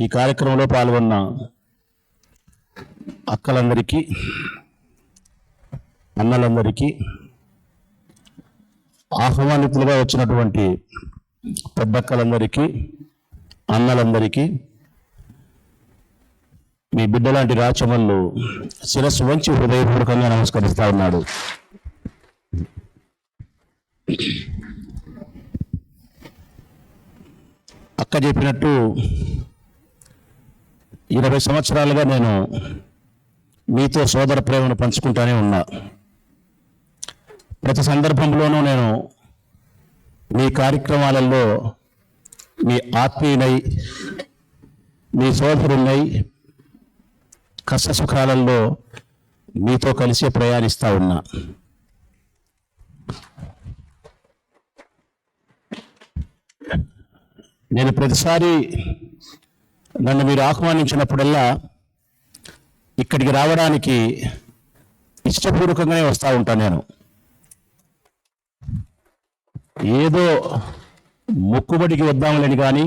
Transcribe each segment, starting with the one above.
ఈ కార్యక్రమంలో పాల్గొన్న అక్కలందరికీ, అన్నలందరికీ, ఆహ్వానితులుగా వచ్చినటువంటి పెద్దక్కలందరికీ, అన్నలందరికీ, మీ బిడ్డలాంటి రాచమల్లు శిరస్సు వంచి హృదయపూర్వకంగా నమస్కరిస్తా ఉన్నాడు. అక్క చెప్పినట్టు 20 సంవత్సరాలుగా నేను మీతో సోదర ప్రేమను పంచుకుంటానే ఉన్నా. ప్రతి సందర్భంలోనూ నేను మీ కార్యక్రమాలలో మీ ఆత్మీయునై, మీ సోదరునై, కష్ట సుఖాలలో మీతో కలిసి ప్రయాణిస్తూ ఉన్నా. నేను ప్రతిసారి నన్ను మీరు ఆహ్వానించినప్పుడల్లా ఇక్కడికి రావడానికి ఇష్టపూర్వకంగానే వస్తూ ఉంటాను. నేను ఏదో మొక్కుబడికి వద్దామని కానీ,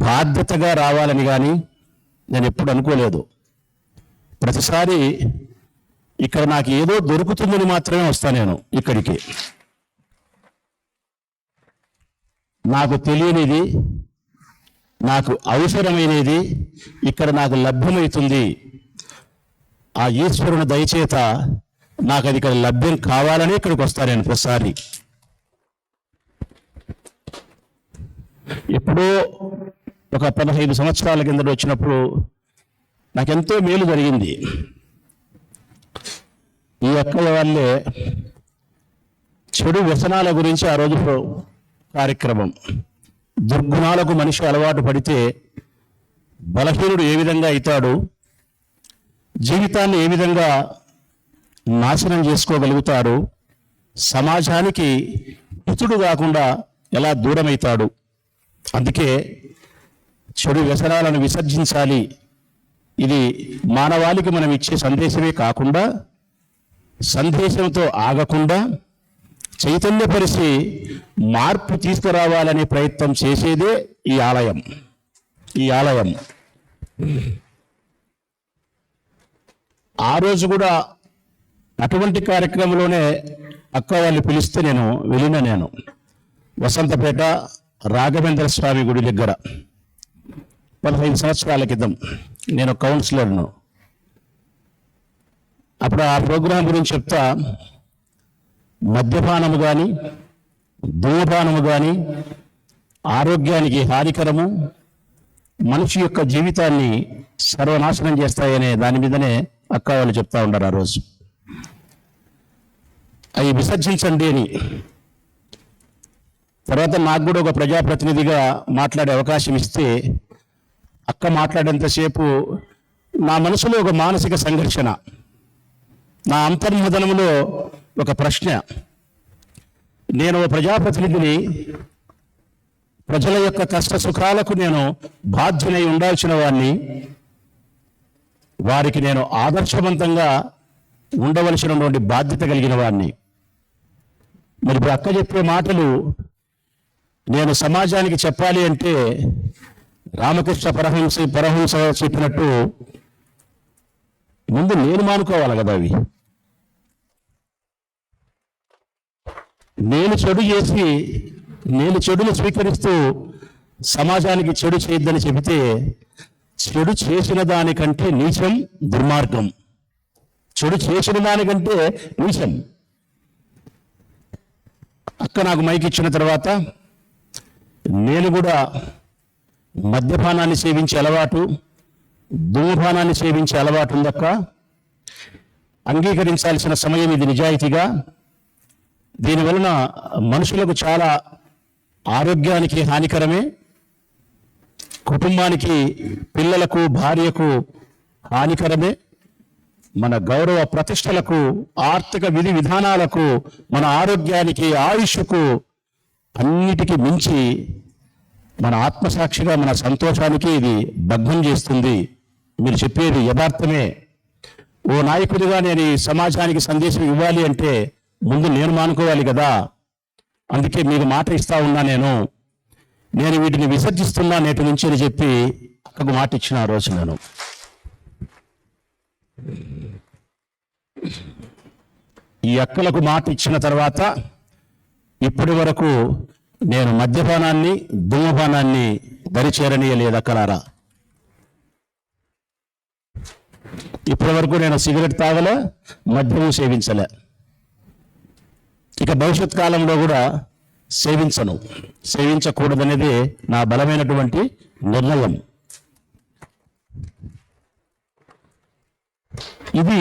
బాధ్యతగా రావాలని కానీ నేను ఎప్పుడు అనుకోలేదు. ప్రతిసారి ఇక్కడ నాకు ఏదో దొరుకుతుందని మాత్రమే వస్తాను నేను ఇక్కడికి. నాకు తెలియనిది, నాకు అవసరమైనది ఇక్కడ నాకు లభ్యమవుతుంది. ఆ ఈశ్వరుని దయచేత నాకు అది ఇక్కడ లభ్యం కావాలని ఇక్కడికి వస్తాను నేను ప్రతిసారి. ఎప్పుడో ఒక 15 సంవత్సరాల కిందట వచ్చినప్పుడు నాకెంతో మేలు జరిగింది. ఈ అక్కల వల్లే చెడు వ్యసనాల గురించి ఆ రోజు కార్యక్రమం, దుర్గుణాలకు మనిషి అలవాటు పడితే బలహీనుడు ఏ విధంగా అవుతాడు, జీవితాన్ని ఏ విధంగా నాశనం చేసుకోగలుగుతాడు, సమాజానికి హితుడు కాకుండా ఎలా దూరమవుతాడు. అందుకే చెడు వ్యసనాలను విసర్జించాలి. ఇది మానవాళికి మనం ఇచ్చే సందేశమే కాకుండా, సందేశంతో ఆగకుండా చైతన్యపరిచి మార్పు తీసుకురావాలనే ప్రయత్నం చేసేదే ఈ ఆలయం. ఆ రోజు కూడా అటువంటి కార్యక్రమంలోనే అక్క వాళ్ళు పిలిస్తే నేను వెళ్ళిన. నేను వసంతపేట రాఘవేంద్ర స్వామి గుడి దగ్గర 15 సంవత్సరాల క్రితం నేను కౌన్సిలర్ను. అప్పుడు ఆ ప్రోగ్రాం గురించి చెప్తా, మద్యపానము కానీ, ధూమపానము కానీ ఆరోగ్యానికి హానికరము, మనిషి యొక్క జీవితాన్ని సర్వనాశనం చేస్తాయనే దాని మీదనే అక్క వాళ్ళు చెప్తా ఉంటారు ఆ రోజు. అవి విసర్జించండి అని. తర్వాత నాకు కూడా ఒక ప్రజాప్రతినిధిగా మాట్లాడే అవకాశం ఇస్తే అక్క మాట్లాడేంతసేపు నా మనసులో ఒక మానసిక సంఘర్షణ, నా అంతర్మదనంలో ఒక ప్రశ్న. నేను ప్రజాప్రతినిధిని, ప్రజల యొక్క కష్ట సుఖాలకు నేను బాధ్యునై ఉండాల్సిన వాడిని, వారికి నేను ఆదర్శవంతంగా ఉండవలసినటువంటి బాధ్యత కలిగిన వాడిని. మరి ఇప్పుడు అక్క చెప్పే మాటలు నేను సమాజానికి చెప్పాలి అంటే రామకృష్ణ పరమహంస చెప్పినట్టు ముందు నేను మానుకోవాలి కదా. అవి నేను చెడు చేసి, నేను చెడును స్వీకరిస్తూ సమాజానికి చెడు చేయొద్దని చెబితే, చెడు చేసిన దానికంటే నీచం దుర్మార్గం. చెడు చేసిన దానికంటే నీచం. అక్క నాకు మైక్ ఇచ్చిన తర్వాత నేను కూడా మద్యపానాన్ని సేవించే అలవాటు, ధూమపానాన్ని సేవించే అలవాటు ఉందక్క. అంగీకరించాల్సిన సమయం ఇది నిజాయితీగా. దీనివలన మనుషులకు చాలా ఆరోగ్యానికి హానికరమే, కుటుంబానికి, పిల్లలకు, భార్యకు హానికరమే, మన గౌరవ ప్రతిష్టలకు, ఆర్థిక విధి విధానాలకు, మన ఆరోగ్యానికి, ఆయుష్కు, అన్నిటికీ మించి మన ఆత్మసాక్షిగా మన సంతోషానికి ఇది భగ్నం చేస్తుంది. మీరు చెప్పేది యథార్థమే. ఓ నాయకుడిగా నేను ఈ సమాజానికి సందేశం ఇవ్వాలి అంటే ముందు నేను మానుకోవాలి కదా. అందుకే మీకు మాట ఇస్తా ఉన్నా. నేను నేను వీటిని విసర్జిస్తున్నా నేటి నుంచి అని చెప్పి అక్కకు మాట ఇచ్చిన ఆ రోజు నేను. ఈ అక్కలకు మాట ఇచ్చిన తర్వాత ఇప్పటి వరకు నేను మద్యపానాన్ని ధూమపానాన్ని దరిచేరనీయలేదు అక్కలారా. ఇప్పటి వరకు నేను సిగరెట్ తాగలే, మద్యము సేవించలే, ఇక భవిష్యత్ కాలంలో కూడా సేవించను, సేవించకూడదనేది నా బలమైనటువంటి నిర్ణయం. ఇది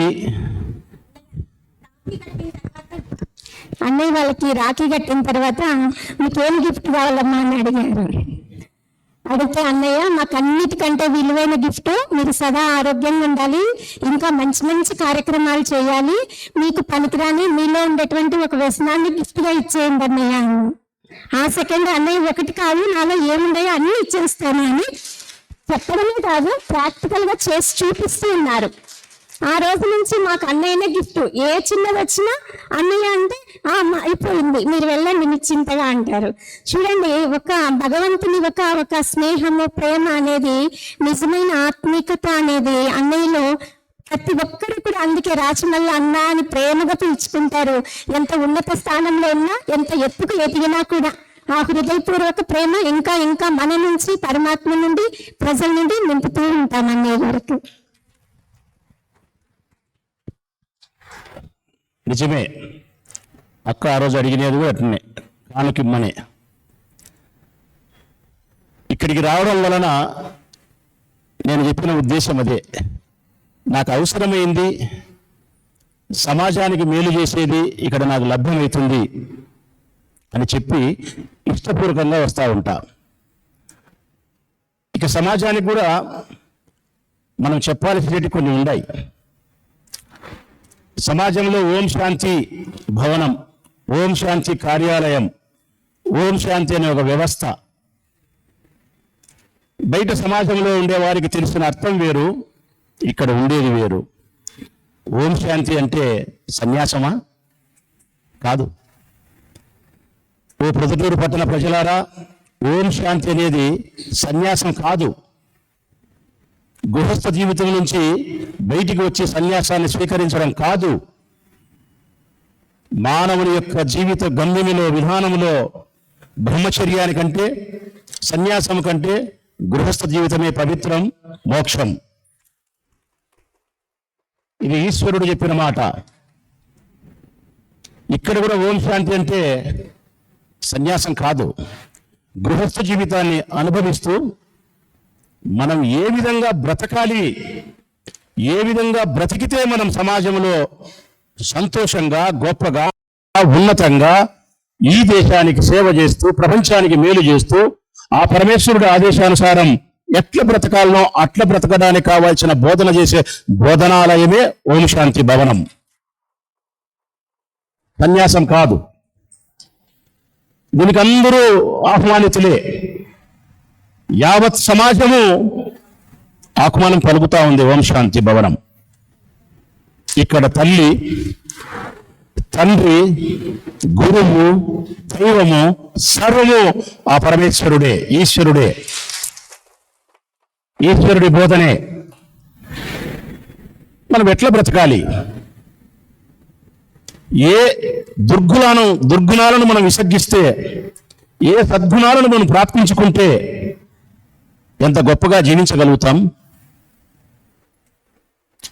అన్నయ్య వాళ్ళకి రాఖీ కట్టిన తర్వాత మీకేం గిఫ్ట్ కావాలమ్మా అని అడిగారు. అడిగితే అన్నయ్య మాకు అన్నిటికంటే విలువైన గిఫ్ట్ మీరు సదా ఆరోగ్యంగా ఉండాలి, ఇంకా మంచి మంచి కార్యక్రమాలు చేయాలి, మీకు పనికిరాని మీలో ఉండేటువంటి ఒక వ్యసనాన్ని గిఫ్ట్గా ఇచ్చేయండి అన్నయ్య అని. ఆ సెకండ్ అన్నయ్య ఒకటి కాదు నాలో ఏముండయో అన్నీ ఇచ్చేస్తాను అని చెప్పడమే కాదు ప్రాక్టికల్గా చేసి చూపిస్తూ ఉన్నారు. ఆ రోజు నుంచి మాకు అన్నయ్యనే గిఫ్ట్. ఏ చిన్నది వచ్చినా అన్నయ్య అంటే అయిపోయింది మీరు వెళ్ళండి నిశ్చింతగా అంటారు. చూడండి, ఒక భగవంతుని ఒక స్నేహము ప్రేమ అనేది, నిజమైన ఆత్మీకత అనేది అన్నయ్యలో ప్రతి ఒక్కరు కూడా. అందుకే రాచమల్ల అన్న అని ప్రేమగా పిలుచుకుంటారు. ఎంత ఉన్నత స్థానంలో ఉన్నా, ఎంత ఎత్తుకు ఎదిగినా కూడా ఆ హృదయపూర్వక ప్రేమ ఇంకా ఇంకా మన నుంచి, పరమాత్మ నుండి, ప్రజల నుండి నింపుతూ ఉంటాం అన్నయ్య గారికి. నిజమే, అక్క ఆ రోజు అడిగినది కూడా అట్లనే, కానుకిమ్మనే. ఇక్కడికి రావడం వలన నేను చెప్పిన ఉద్దేశం అదే. నాకు అవసరమైంది, సమాజానికి మేలు చేసేది ఇక్కడ నాకు లభ్యమవుతుంది అని చెప్పి ఇష్టపూర్వకంగా వస్తూ ఉంటా. ఇక సమాజానికి కూడా మనం చెప్పాల్సినవి కొన్ని ఉన్నాయి. సమాజంలో ఓం శాంతి భవనం, ఓం శాంతి కార్యాలయం, ఓం శాంతి అనే ఒక వ్యవస్థ బయట సమాజంలో ఉండే వారికి తెలిసిన అర్థం వేరు, ఇక్కడ ఉండేది వేరు. ఓం శాంతి అంటే సన్యాసమా? కాదు. ఓ ప్రొద్దుటూరు పట్టణ ప్రజలారా, ఓం శాంతి అనేది సన్యాసం కాదు. గృహస్థ జీవితం నుంచి బయటికి వచ్చి సన్యాసాన్ని స్వీకరించడం కాదు. మానవుని యొక్క జీవిత గమ్యములో, విధానములో బ్రహ్మచర్యానికంటే, సన్యాసం కంటే గృహస్థ జీవితమే పవిత్రం, మోక్షం. ఇది ఈశ్వరుడు చెప్పిన మాట. ఇక్కడ కూడా ఓం శాంతి అంటే సన్యాసం కాదు. గృహస్థ జీవితాన్ని అనుభవిస్తూ మనం ఏ విధంగా బ్రతకాలి, ఏ విధంగా బ్రతికితే మనం సమాజంలో సంతోషంగా, గొప్పగా, ఉన్నతంగా ఈ దేశానికి సేవ చేస్తూ, ప్రపంచానికి మేలు చేస్తూ, ఆ పరమేశ్వరుడి ఆదేశానుసారం ఎట్లా బ్రతకాలనో అట్లా బ్రతకడానికి కావాల్సిన బోధన చేసే బోధనాలయమే ఓం శాంతి భవనం. సన్యాసం కాదు. దీనికి అందరూ ఆహ్వానితులే. యావత్ సమాజము ఆహ్వానం పలుకుతా ఉంది ఓం శాంతి భవనం. ఇక్కడ తల్లి, తండ్రి, గురువు, దైవము సర్వము ఆ పరమేశ్వరుడే, ఈశ్వరుడే. ఈశ్వరుడి బోధనే. మనం ఎట్లా బ్రతకాలి, ఏ దుర్గుణాలను మనం విసర్జిస్తే, ఏ సద్గుణాలను మనం ప్రార్థించుకుంటే ఎంత గొప్పగా జీవించగలుగుతాం,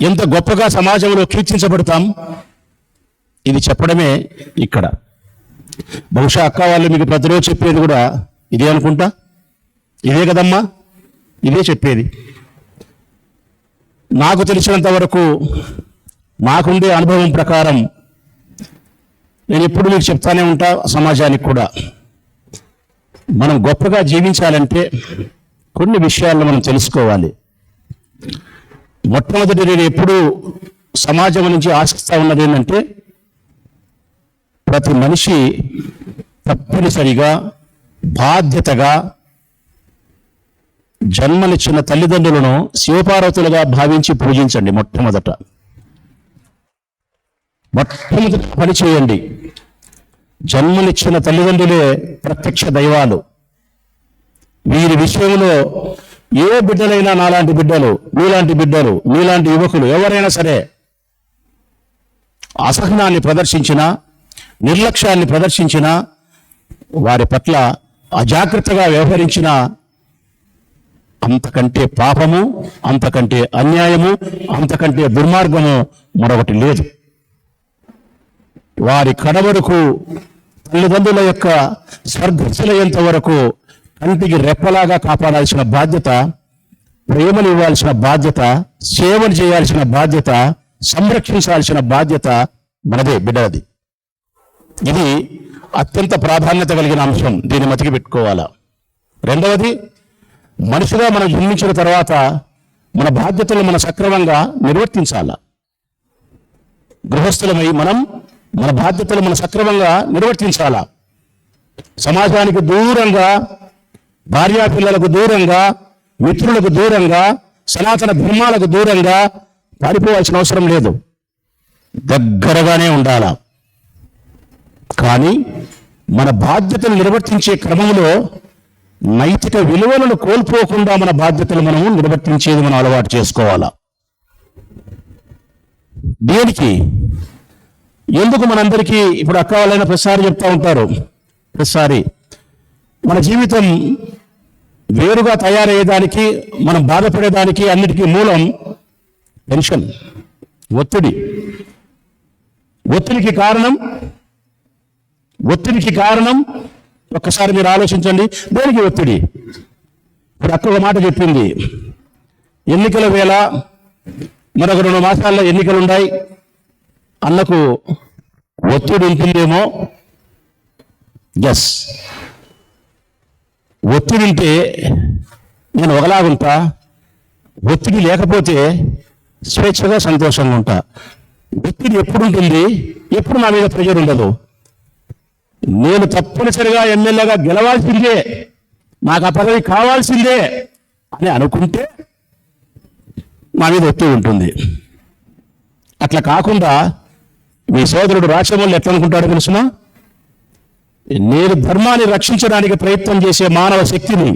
ఎంత గొప్పగా సమాజంలో కీర్తించబడతాం, ఇది చెప్పడమే ఇక్కడ. బహుశా అక్క వాళ్ళు మీకు ప్రతిరోజు చెప్పేది కూడా ఇదే అనుకుంటా. ఇదే కదమ్మా, ఇదే చెప్పేది. నాకు తెలిసినంత వరకు, నాకుండే అనుభవం ప్రకారం నేను ఎప్పుడు మీకు చెప్తానే ఉంటా. సమాజానికి కూడా మనం గొప్పగా జీవించాలంటే కొన్ని విషయాలను మనం తెలుసుకోవాలి. మొట్టమొదటి నేను ఎప్పుడు సమాజం నుంచి ఆశిస్తా ఉన్నది ఏంటంటే, ప్రతి మనిషి తప్పనిసరిగా బాధ్యతగా జన్మనిచ్చిన తల్లిదండ్రులను శివపార్వతులుగా భావించి పూజించండి. మొట్టమొదట పని చేయండి. జన్మనిచ్చిన తల్లిదండ్రులే ప్రత్యక్ష దైవాలు. వీరి విషయంలో ఏ బిడ్డలైనా నాలాంటి బిడ్డలు, మీలాంటి యువకులు ఎవరైనా సరే అసహనాన్ని ప్రదర్శించినా, నిర్లక్ష్యాన్ని ప్రదర్శించినా, వారి పట్ల అజాగ్రత్తగా వ్యవహరించినా అంతకంటే పాపము, అంతకంటే అన్యాయము, అంతకంటే దుర్మార్గము మరొకటి లేదు. వారి కడవరకు తల్లిదండ్రుల యొక్క స్వర్గశిలయంత వరకు కంటికి రెప్పలాగా కాపాడాల్సిన బాధ్యత, ప్రేమను ఇవ్వాల్సిన బాధ్యత, సేవలు చేయాల్సిన బాధ్యత, సంరక్షించాల్సిన బాధ్యత మనదే, బిడ్డది. ఇది అత్యంత ప్రాధాన్యత కలిగిన అంశం. దీన్ని మతికి పెట్టుకోవాలా. రెండవది, మనిషిగా మనం జన్మించిన తర్వాత మన బాధ్యతలు మనం సక్రమంగా నిర్వర్తించాలా. గృహస్థులమై మనం మన బాధ్యతలు మనం సక్రమంగా నిర్వర్తించాలా. సమాజానికి దూరంగా, భార్యాపిల్లలకు దూరంగా, మిత్రులకు దూరంగా, సనాతన ధర్మాలకు దూరంగా పారిపోవాల్సిన అవసరం లేదు. దగ్గరగానే ఉండాలా. కానీ మన బాధ్యతలు నిర్వర్తించే క్రమంలో నైతిక విలువలను కోల్పోకుండా మన బాధ్యతలు మనము నిర్వర్తించేది మనం అలవాటు చేసుకోవాలా. దేనికి, ఎందుకు మనందరికీ ఇప్పుడు అక్క వాళ్ళైనా ప్రతిసారి చెప్తా ఉంటారు, ప్రతిసారి మన జీవితం వేరుగా తయారయ్యేదానికి, మనం బాధపడేదానికి అన్నిటికీ మూలం టెన్షన్, ఒత్తిడి. ఒత్తిడికి కారణం ఒక్కసారి మీరు ఆలోచించండి. దేనికి ఒత్తిడి? ఇప్పుడు అక్క ఒక మాట చెప్పింది, ఎన్నికల వేళ మరొక 2 మాసాల్లో ఎన్నికలు ఉన్నాయి, అన్నకు ఒత్తిడి ఉంటుందేమో. ఎస్, ఒత్తిడి ఉంటే నేను ఒకలాగుంటా, ఒత్తిడి లేకపోతే స్వేచ్ఛగా సంతోషంగా ఉంటా. ఒత్తిడి ఎప్పుడు ఉంటుంది? ఎప్పుడు నా మీద ప్రెజర్ ఉండదు. నేను తప్పనిసరిగా ఎమ్మెల్యేగా గెలవాల్సిందే, నాకు ఆ పదవి కావాల్సిందే అని అనుకుంటే నా మీద ఒత్తిడి ఉంటుంది. అట్లా కాకుండా మీ సోదరుడు రాష్ట్రంలో ఎట్లా అనుకుంటాడో తెలుసునా? నేను ధర్మాన్ని రక్షించడానికి ప్రయత్నం చేసే మానవ శక్తిని,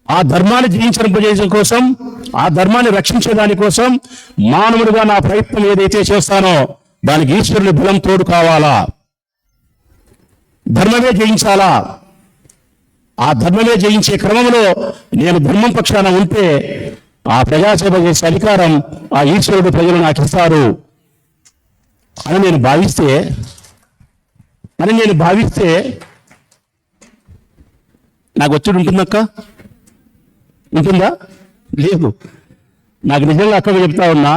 ఆ ధర్మాన్ని జయించడం కోసం, ఆ ధర్మాన్ని రక్షించేదాని కోసం మానవుడిగా నా ప్రయత్నం ఏదైతే చేస్తానో దానికి ఈశ్వరుని బలం తోడు కావాలా. ధర్మమే జయించాలా. ఆ ధర్మమే జయించే క్రమంలో నేను ధర్మం పక్షాన ఉంటే ఆ ప్రజాసేవ చేసే అధికారం ఆ ఈశ్వరుడు ప్రజలు నాకు ఇస్తారు అని నేను భావిస్తే నాకు ఒత్తిడి ఉంటుందక్క? ఉంటుందా? లేదు. నాకు నిజంగా అక్కగా చెప్తా ఉన్నా,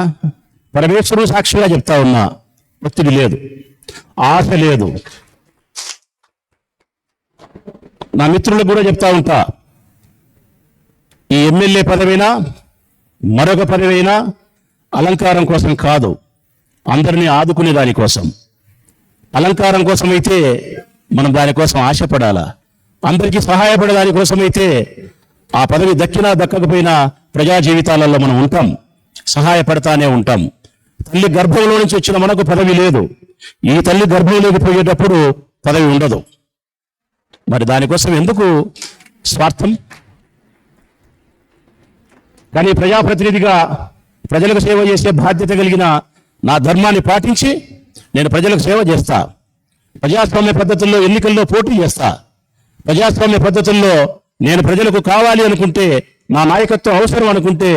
పరమేశ్వరుడు సాక్షిగా చెప్తా ఉన్నా, ఒత్తిడి లేదు, ఆశ లేదు. నా మిత్రులకు కూడా చెప్తా ఉంటా, ఈ ఎమ్మెల్యే పదవైనా మరొక పదవైనా అలంకారం కోసం కాదు, అందరినీ ఆదుకునే దానికోసం. అలంకారం కోసం అయితే మనం దానికోసం ఆశపడాలా. అందరికీ సహాయపడే దానికోసం అయితే ఆ పదవి దక్కినా దక్కకపోయినా ప్రజా జీవితాలలో మనం ఉంటాం, సహాయపడతానే ఉంటాం. తల్లి గర్భంలో నుంచి వచ్చిన మనకు పదవి లేదు. ఈ తల్లి గర్భంలోకి పోయేటప్పుడు పదవి ఉండదు. మరి దానికోసం ఎందుకు స్వార్థం? కానీ ప్రజాప్రతినిధిగా ప్రజలకు సేవ చేసే బాధ్యత కలిగిన నా ధర్మాన్ని పాటించి నేను ప్రజలకు సేవ చేస్తా. ప్రజాస్వామ్య పద్ధతుల్లో ఎన్నికల్లో పోటీ చేస్తా. ప్రజాస్వామ్య పద్ధతుల్లో నేను ప్రజలకు కావాలి అనుకుంటే, నా నాయకత్వం అవసరం అనుకుంటే,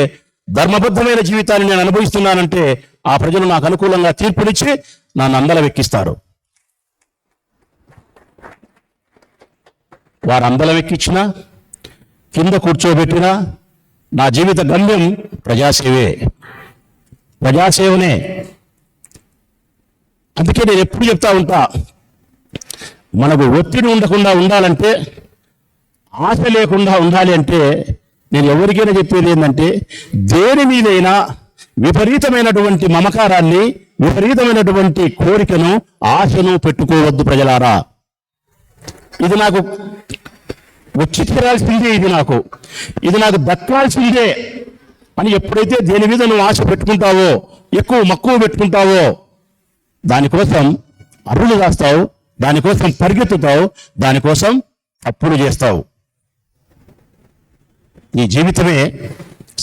ధర్మబద్ధమైన జీవితాన్ని నేను అనుభవిస్తున్నానంటే ఆ ప్రజలు నాకు అనుకూలంగా తీర్పునిచ్చి నన్ను అందలమెక్కిస్తారు. వారు అందలమెక్కించినా, కింద కూర్చోబెట్టినా నా జీవిత గమ్యం ప్రజాసేవనే. అందుకే నేను ఎప్పుడు చెప్తా ఉంటా, మనకు ఒత్తిడి ఉండకుండా ఉండాలంటే, ఆశ లేకుండా ఉండాలి అంటే నేను ఎవరికైనా చెప్పేది ఏంటంటే, దేని మీదైనా విపరీతమైనటువంటి మమకారాన్ని, విపరీతమైనటువంటి కోరికను, ఆశను పెట్టుకోవద్దు ప్రజలారా. ఇది నాకు వచ్చి తీరాల్సిందే, ఇది నాకు దక్కాల్సిందే అని ఎప్పుడైతే దేని మీద నువ్వు ఆశ పెట్టుకుంటావో, ఎక్కువ మక్కువ పెట్టుకుంటావో, దానికోసం అరులు చేస్తావు, దానికోసం పరిగెత్తుతావు, దానికోసం అప్పులు చేస్తావు. నీ జీవితమే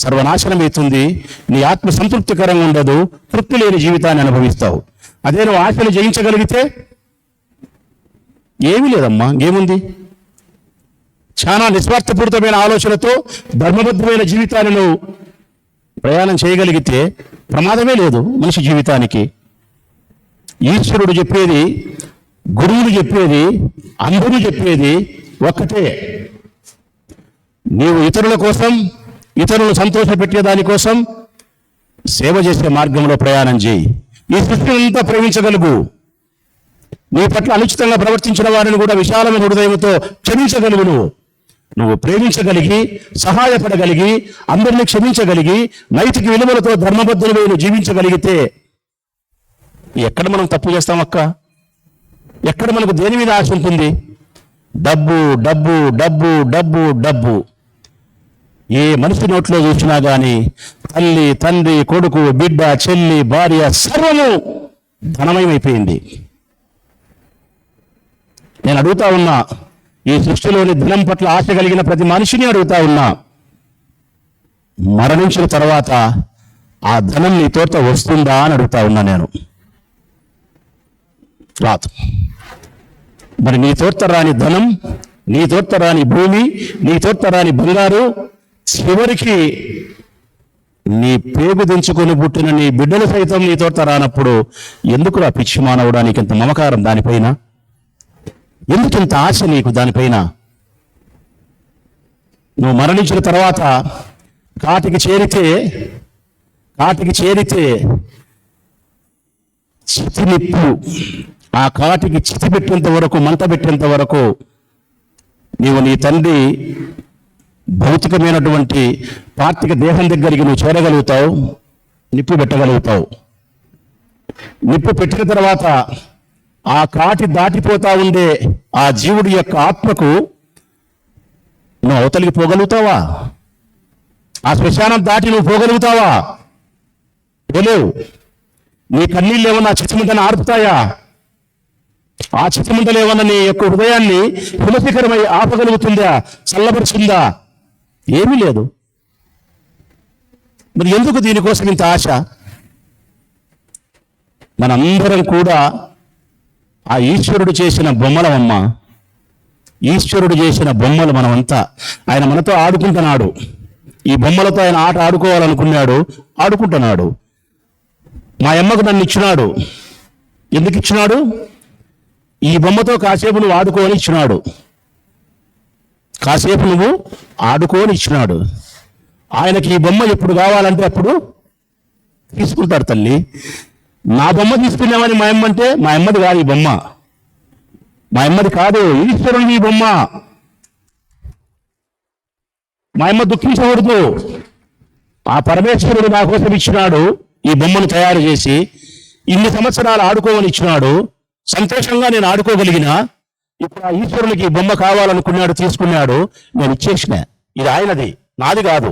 సర్వనాశనమవుతుంది. నీ ఆత్మ సంతృప్తికరంగా ఉండదు, తృప్తి లేని జీవితాన్ని అనుభవిస్తావు. అదే నువ్వు ఆశలు జయించగలిగితే ఏమీ లేదమ్మా, ఏముంది? చాలా నిస్వార్థపూరితమైన ఆలోచనతో ధర్మబద్ధమైన జీవితాన్ని నువ్వు ప్రయాణం చేయగలిగితే ప్రమాదమే లేదు మనిషి జీవితానికి. ఈశ్వరుడు చెప్పేది, గురువులు చెప్పేది, అందరూ చెప్పేది ఒక్కటే, నీవు ఇతరుల కోసం, ఇతరులను సంతోషపెట్టే దానికోసం సేవ చేసే మార్గంలో ప్రయాణం చేయి. ఈ సృష్టిని అంతా ప్రేమించగలుగు. నీ పట్ల అనుచితంగా ప్రవర్తించిన వారిని కూడా విశాలమైన హృదయంతో క్షమించగలుగు. నువ్వు ప్రేమించగలిగి, సహాయపడగలిగి, అందరినీ క్షమించగలిగి, నైతిక విలువలతో ధర్మబద్ధులై నువ్వు జీవించగలిగితే ఎక్కడ మనం తప్పు చేస్తామక్క? ఎక్కడ మనకు దేని మీద ఆశ ఉంటుంది? డబ్బు డబ్బు డబ్బు డబ్బు డబ్బు. ఏ మనిషి నోట్లో చూసినా కానీ తల్లి, తండ్రి, కొడుకు, బిడ్డ, చెల్లి, భార్య సర్వము ధనమయమైపోయింది. నేను అడుగుతా ఉన్నా, ఈ సృష్టిలోని ధనం పట్ల ఆశ కలిగిన ప్రతి మనిషిని అడుగుతా ఉన్నా, మరణించిన తర్వాత ఆ ధనం నీ తోట వస్తుందా అని అడుగుతా ఉన్నా నేను. రాదు. మరి నీ తోట రాని ధనం, నీ తోట రాని భూమి, నీ తోట రాని బంగారు, చివరికి నీ పేగు దించుకొని పుట్టిన నీ బిడ్డలు సైతం నీ తోట రానప్పుడు ఎందుకు రా పిచ్చి మానవుడానికి ఇంత మమకారం దానిపైన? ఎందుకు ఇంత ఆశ నీకు దానిపైన? నువ్వు మరణించిన తర్వాత కాటికి చేరితే చితి నిప్పు, ఆ కాటికి చితి పెట్టేంత వరకు, మంట పెట్టేంత వరకు నీవు నీ తండ్రి భౌతికమైనటువంటి పార్థిక దేహం దగ్గరికి నువ్వు చేరగలుగుతావు, నిప్పు పెట్టగలుగుతావు. నిప్పు పెట్టిన తర్వాత ఆ కాటి దాటిపోతా ఉండే ఆ జీవుడి యొక్క ఆత్మకు నువ్వు అవతలికి పోగలుగుతావా? ఆ శ్మశానం దాటి నువ్వు పోగలుగుతావా? పోలేవు. నీ కన్నీళ్ళు ఏమన్నా చిత్తమంటని ఆర్పుతాయా? ఆ చిత్తమంటలు ఏమన్నా నీ యొక్క హృదయాన్ని పులసికరమై ఆపగలుగుతుందా, చల్లబరుస్తుందా? ఏమీ లేదు. మరి ఎందుకు దీనికోసం ఇంత ఆశ? మనందరం కూడా ఆ ఈశ్వరుడు చేసిన బొమ్మలమమ్మ. ఈశ్వరుడు చేసిన బొమ్మలు మనమంతా. ఆయన మనతో ఆడుకుంటున్నాడు. ఈ బొమ్మలతో ఆయన ఆట ఆడుకోవాలనుకున్నాడు, ఆడుకుంటున్నాడు. మా అమ్మకు నన్ను ఇచ్చినాడు. ఎందుకు ఇచ్చినాడు? ఈ బొమ్మతో కాసేపు నువ్వు ఆడుకోని ఇచ్చినాడు. కాసేపు నువ్వు ఆడుకోని ఇచ్చినాడు. ఆయనకి ఈ బొమ్మ ఎప్పుడు కావాలంటే అప్పుడు తీసుకుంటాడు తల్లి. నా బొమ్మ తీసుకున్నామని మా అమ్మ అంటే, మా అమ్మది కాదు ఈ బొమ్మ, మా అమ్మది కాదు, ఈశ్వరుని ఈ బొమ్మ. మా అమ్మ దుఃఖించకూడదు. ఆ పరమేశ్వరుడు నా కోసం ఇచ్చినాడు ఈ బొమ్మను తయారు చేసి, ఇన్ని సంవత్సరాలు ఆడుకోమని ఇచ్చినాడు. సంతోషంగా నేను ఆడుకోగలిగిన. ఇప్పుడు ఆ ఈశ్వరునికి ఈ బొమ్మ కావాలనుకున్నాడు, తీసుకున్నాడు, నేను ఇచ్చేసిన. ఇది ఆయనది, నాది కాదు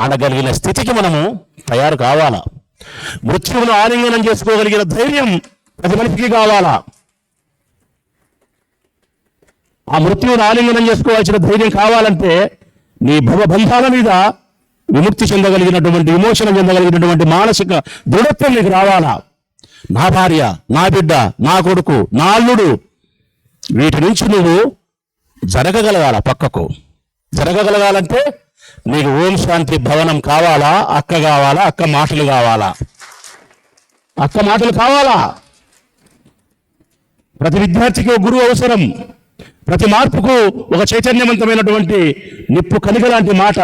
అనగలిగిన స్థితికి మనము తయారు కావాలా. మృత్యువును ఆలింగనం చేసుకోగలిగిన ధైర్యం ప్రతి మనిషికి కావాలా. ఆ మృత్యువును ఆలింగనం చేసుకోవాల్సిన ధైర్యం కావాలంటే నీ భవబంధాల మీద విముక్తి చెందగలిగినటువంటి, విమోచన చెందగలిగినటువంటి మానసిక దృఢత్వం నీకు రావాలా. నా భార్య, నా బిడ్డ, నా కొడుకు, నా అల్లుడు, వీటి నుంచి నువ్వు జరగగలగాల. పక్కకు జరగగలగాలంటే నీకు ఓం శాంతి భవనం కావాలా, అక్క కావాలా, అక్క మాటలు కావాలా, అక్క మాటలు కావాలా. ప్రతి విద్యార్థికి ఒక గురువు అవసరం. ప్రతి మార్పుకు ఒక చైతన్యవంతమైనటువంటి నిప్పు కనిక లాంటి మాట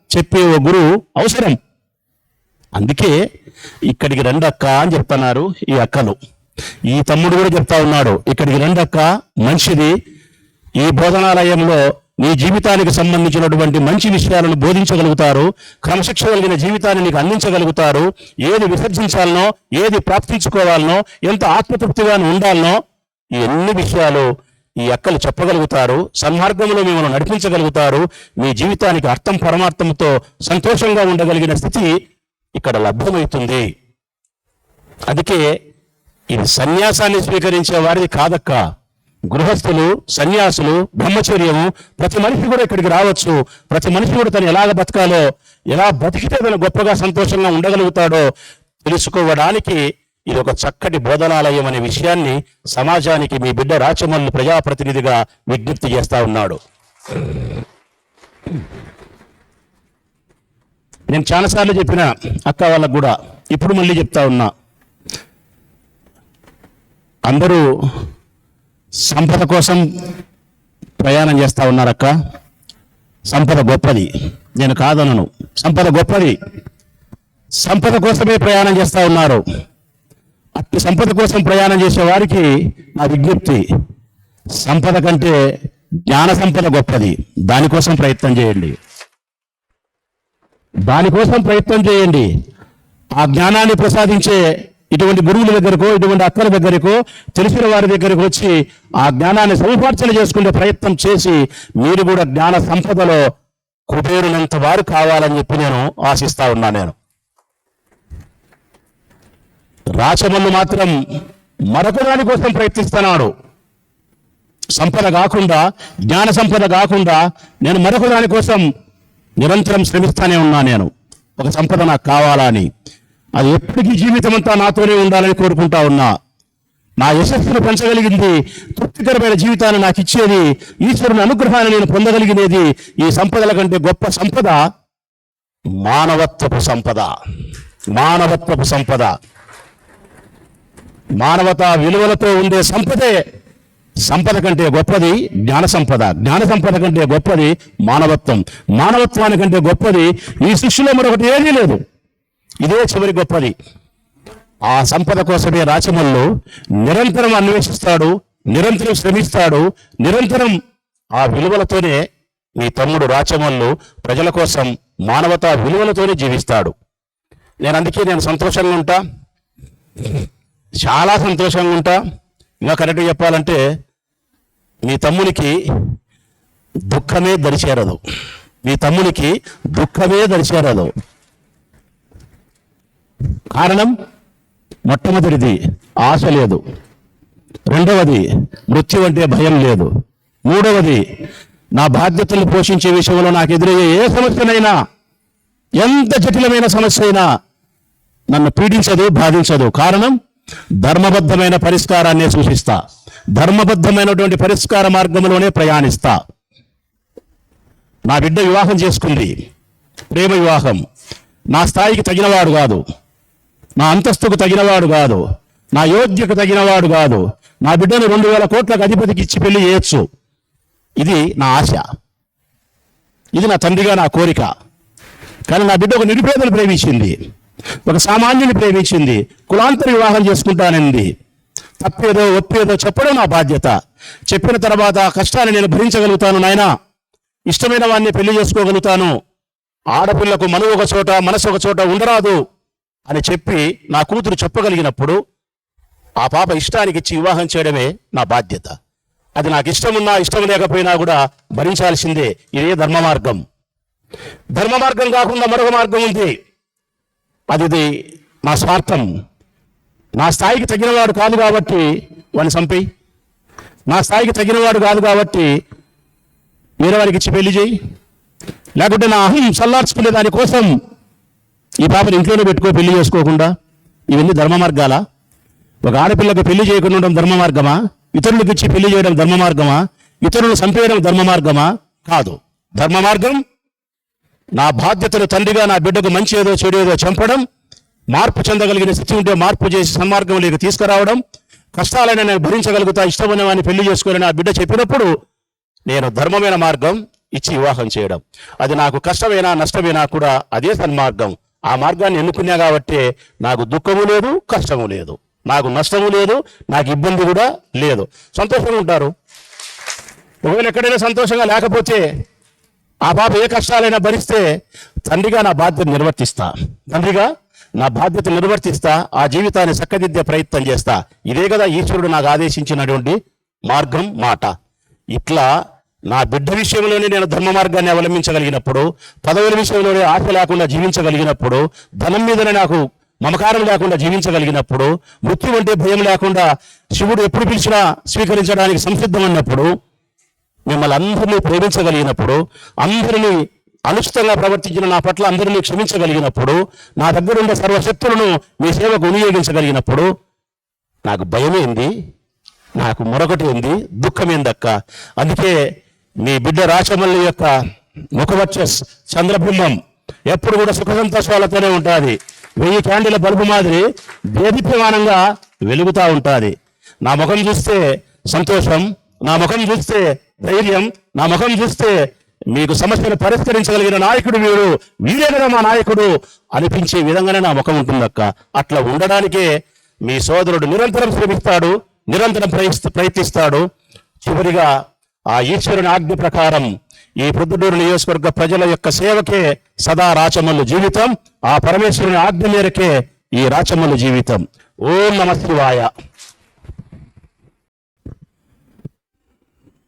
చెప్పే ఓ గురువు అవసరం. అందుకే ఇక్కడికి రండక్క అని చెప్తున్నారు ఈ అక్కలు. ఈ తమ్ముడు కూడా చెప్తా ఉన్నాడు, ఇక్కడికి రండక్క, మంచిది. ఈ బోధనాలయంలో నీ జీవితానికి సంబంధించినటువంటి మంచి విషయాలను బోధించగలుగుతారు. క్రమశిక్షణ కలిగిన జీవితాన్ని నీకు అందించగలుగుతారు. ఏది విసర్జించాలనో, ఏది ప్రాప్తించుకోవాలనో, ఎంత ఆత్మతృప్తిగా ఉండాలనో, ఈ అన్ని విషయాలు ఈ అక్కలు చెప్పగలుగుతారు. సన్మార్గంలో మిమ్మల్ని నడిపించగలుగుతారు. మీ జీవితానికి అర్థం పరమార్థంతో సంతోషంగా ఉండగలిగిన స్థితి ఇక్కడ లభ్యమవుతుంది. అందుకే ఇది సన్యాసాన్ని స్వీకరించే వారిది కాదక్క, గృహస్థులు, సన్యాసులు, బ్రహ్మచర్యము, ప్రతి మనిషి కూడా ఇక్కడికి రావచ్చు. ప్రతి మనిషి కూడా తను ఎలాగ బతకాలో, ఎలా బతికితే తను గొప్పగా సంతోషంగా ఉండగలుగుతాడో తెలుసుకోవడానికి ఇది ఒక చక్కటి బోధనాలయం అనే విషయాన్ని సమాజానికి మీ బిడ్డ రాచమల్లు ప్రజాప్రతినిధిగా విజ్ఞప్తి చేస్తా ఉన్నాడు. నేను చాలాసార్లు చెప్పిన అక్క వాళ్ళకు కూడా ఇప్పుడు మళ్ళీ చెప్తా ఉన్నా, అందరూ సంపద కోసం ప్రయాణం చేస్తూ ఉన్నారక్క. సంపద గొప్పది, నేను కాదనను. సంపద గొప్పది, సంపద కోసమే ప్రయాణం చేస్తూ ఉన్నారు. అట్టి సంపద కోసం ప్రయాణం చేసే వారికి నా విజ్ఞప్తి, సంపద కంటే జ్ఞాన సంపద గొప్పది. దానికోసం ప్రయత్నం చేయండి, దానికోసం ప్రయత్నం చేయండి. ఆ జ్ఞానాన్ని ప్రసాదించే ఇటువంటి గురువుల దగ్గరకో, ఇటువంటి అక్కల దగ్గరకో, తెలిసిన వారి దగ్గరకు వచ్చి ఆ జ్ఞానాన్ని సముపార్జన చేసుకునే ప్రయత్నం చేసి మీరు కూడా జ్ఞాన సంపదలో కుబేరునంత వారు కావాలని చెప్పి నేను ఆశిస్తా ఉన్నా. నేను రాచమల్లు మాత్రం మరొక దాని కోసం ప్రయత్నిస్తున్నాడు. సంపద కాకుండా, జ్ఞాన సంపద కాకుండా నేను మరొక దాని కోసం నిరంతరం శ్రమిస్తానే ఉన్నా. నేను ఒక సంపద నాకు కావాలని, అది ఎప్పటికీ జీవితం అంతా నాతోనే ఉండాలని కోరుకుంటా ఉన్నా. నా యశస్సును పెంచగలిగింది, తృప్తికరమైన జీవితాన్ని నాకు ఇచ్చేది, ఈశ్వరుని అనుగ్రహాన్ని నేను పొందగలిగినది, ఈ సంపదల కంటే గొప్ప సంపద మానవత్వపు సంపద. మానవత్వపు సంపద, మానవతా విలువలతో ఉండే సంపదే సంపద కంటే గొప్పది జ్ఞాన సంపద. జ్ఞాన సంపద కంటే గొప్పది మానవత్వం. మానవత్వానికంటే గొప్పది ఈ సృష్టిలో మరొకటి ఏదీ లేదు. ఇదే చివరి గొప్పది. ఆ సంపద కోసమే రాచమల్లు నిరంతరం అన్వేషిస్తాడు, నిరంతరం శ్రమిస్తాడు, నిరంతరం ఆ విలువలతోనే మీ తమ్ముడు రాచమల్లు ప్రజల కోసం మానవతా విలువలతోనే జీవిస్తాడు. నేను సంతోషంగా ఉంటా, చాలా సంతోషంగా ఉంటా. ఇంకా కరెక్ట్గా చెప్పాలంటే మీ తమ్మునికి దుఃఖమే దరిచేరదు, మీ తమ్మునికి దుఃఖమే దరిచేరదు. కారణం, మొట్టమొదటిది ఆశ లేదు, రెండవది మృత్యు అంటే భయం లేదు, మూడవది నా బాధ్యతలు పోషించే విషయంలో నాకు ఎదురయ్యే ఏ సమస్యనైనా, ఎంత జటిలమైన సమస్య అయినా నన్ను పీడించదు, బాధించదు. కారణం, ధర్మబద్ధమైన పరిష్కారాన్ని సూచిస్తా, ధర్మబద్ధమైనటువంటి పరిష్కార మార్గంలోనే ప్రయాణిస్తా. నా బిడ్డ వివాహం చేసుకుంది, ప్రేమ వివాహం. నా స్థాయికి తగినవాడు కాదు, నా అంతస్తుకు తగినవాడు కాదు, నా యోగ్యకు తగినవాడు కాదు. నా బిడ్డను 2000 కోట్లకు అధిపతికి ఇచ్చి పెళ్లి చేయొచ్చు. ఇది నా ఆశ, ఇది నా తండ్రిగా నా కోరిక. కానీ నా బిడ్డ ఒక నిరుపేదను ప్రేమించింది, ఒక సామాన్యుని ప్రేమించింది, కులాంతర వివాహం చేసుకుంటానంది. తప్పేదో ఒప్పేదో చెప్పడం నా బాధ్యత. చెప్పిన తర్వాత కష్టాన్ని నేను భరించగలుగుతాను నాయనా, ఇష్టమైన వాడిని పెళ్లి చేసుకోగలుగుతాను. ఆడపిల్లకు మనసు ఒక చోట, మనసు ఒక చోట ఉండరాదు అని చెప్పి నా కూతురు చెప్పగలిగినప్పుడు ఆ పాప ఇష్టానికి ఇచ్చి వివాహం చేయడమే నా బాధ్యత. అది నాకు ఇష్టమున్నా ఇష్టం లేకపోయినా కూడా భరించాల్సిందే. ఇదే ధర్మ మార్గం. ధర్మ మార్గం కాకుండా మరొక మార్గం ఉంది, అది నా స్వార్థం. నా స్థాయికి తగినవాడు కాదు కాబట్టి వాడిని చంపేయి, నా స్థాయికి తగినవాడు కాదు కాబట్టి వేరే వారికి ఇచ్చి పెళ్లి చేయి, లేకుంటే నా అహం చల్లార్చుకునే దానికోసం ఈ పాపను ఇంట్లోనే పెట్టుకో పెళ్లి చేసుకోకుండా. ఇవన్నీ ధర్మ మార్గాలా? ఒక ఆడపిల్లకు పెళ్లి చేయకుండా ఉండడం ధర్మ మార్గమా? ఇతరులకు ఇచ్చి పెళ్లి చేయడం ధర్మ మార్గమా? ఇతరులను చంపేయడం ధర్మ మార్గమా? కాదు. ధర్మ మార్గం నా బాధ్యతలు తండ్రిగా నా బిడ్డకు మంచి ఏదో చెడు ఏదో చంపడం, మార్పు చెందగలిగిన స్థితి ఉంటే మార్పు చేసి సన్మార్గంలోకి తీసుకురావడం, కష్టాలైనా నేను భరించగలుగుతా, ఇష్టమైన వాడిని పెళ్లి చేసుకోవాలని నా బిడ్డ చెప్పినప్పుడు నేను ధర్మమైన మార్గం ఇచ్చి వివాహం చేయడం. అది నాకు కష్టమైనా నష్టమైనా కూడా అదే సన్మార్గం. ఆ మార్గాన్ని ఎన్నుకున్నా కాబట్టి నాకు దుఃఖము లేదు, కష్టము లేదు, నాకు నష్టము లేదు, నాకు ఇబ్బంది కూడా లేదు. సంతోషంగా ఉంటారు. ఒకవేళ ఎక్కడైనా సంతోషంగా లేకపోతే ఆ పాప ఏ కష్టాలైనా భరిస్తే తండ్రిగా నా బాధ్యత నిర్వర్తిస్తా, తండ్రిగా నా బాధ్యత నిర్వర్తిస్తా, ఆ జీవితాన్ని చక్కదిద్దే ప్రయత్నం చేస్తా. ఇదే కదా ఈశ్వరుడు నాకు ఆదేశించినటువంటి మార్గం, మాట. ఇట్లా నా బిడ్డ విషయంలోనే నేను ధర్మ మార్గాన్ని అవలంబించగలిగినప్పుడు, పదవుల విషయంలోనే ఆశ లేకుండా జీవించగలిగినప్పుడు, ధనం మీదనే నాకు మమకారం లేకుండా జీవించగలిగినప్పుడు, మృత్యు అంటే భయం లేకుండా శివుడు ఎప్పుడు పిలిచినా స్వీకరించడానికి సంసిద్ధమన్నప్పుడు, మిమ్మల్ని అందరినీ ప్రేమించగలిగినప్పుడు, అందరినీ అనుచితంగా ప్రవర్తించిన నా పట్ల అందరినీ క్షమించగలిగినప్పుడు, నా దగ్గర ఉన్న సర్వశక్తులను మీ సేవకు వినియోగించగలిగినప్పుడు నాకు భయమేంది, నాకు మరొకటి ఏంది, దుఃఖమేందక్క. అందుకే మీ బిడ్డ రాచమల్లి యొక్క ముఖవచ్చస్ చంద్రబింబం ఎప్పుడు కూడా సుఖ సంతోషాలతోనే ఉంటుంది. 1000 క్యాండిల బల్బు మాదిరి దేదీప్యమానంగా వెలుగుతూ ఉంటుంది. నా ముఖం చూస్తే సంతోషం, నా ముఖం చూస్తే ధైర్యం, నా ముఖం చూస్తే మీకు సమస్యను పరిష్కరించగలిగిన నాయకుడు వీడే కదా మా నాయకుడు అనిపించే విధంగానే నా ముఖం ఉంటుందక్క. అట్లా ఉండడానికే మీ సోదరుడు నిరంతరం శ్రమిస్తాడు, నిరంతరం ప్రయత్నిస్తాడు. చివరిగా ఆ ఈశ్వరుని ఆజ్ఞ ప్రకారం ఈ ప్రొద్దుటూరు నియోజకవర్గ ప్రజల యొక్క సేవకే సదా రాచమల్లు జీవితం. ఆ పరమేశ్వరుని ఆజ్ఞ మేరకే ఈ రాచమల్లు జీవితం. ఓం నమః శివాయ.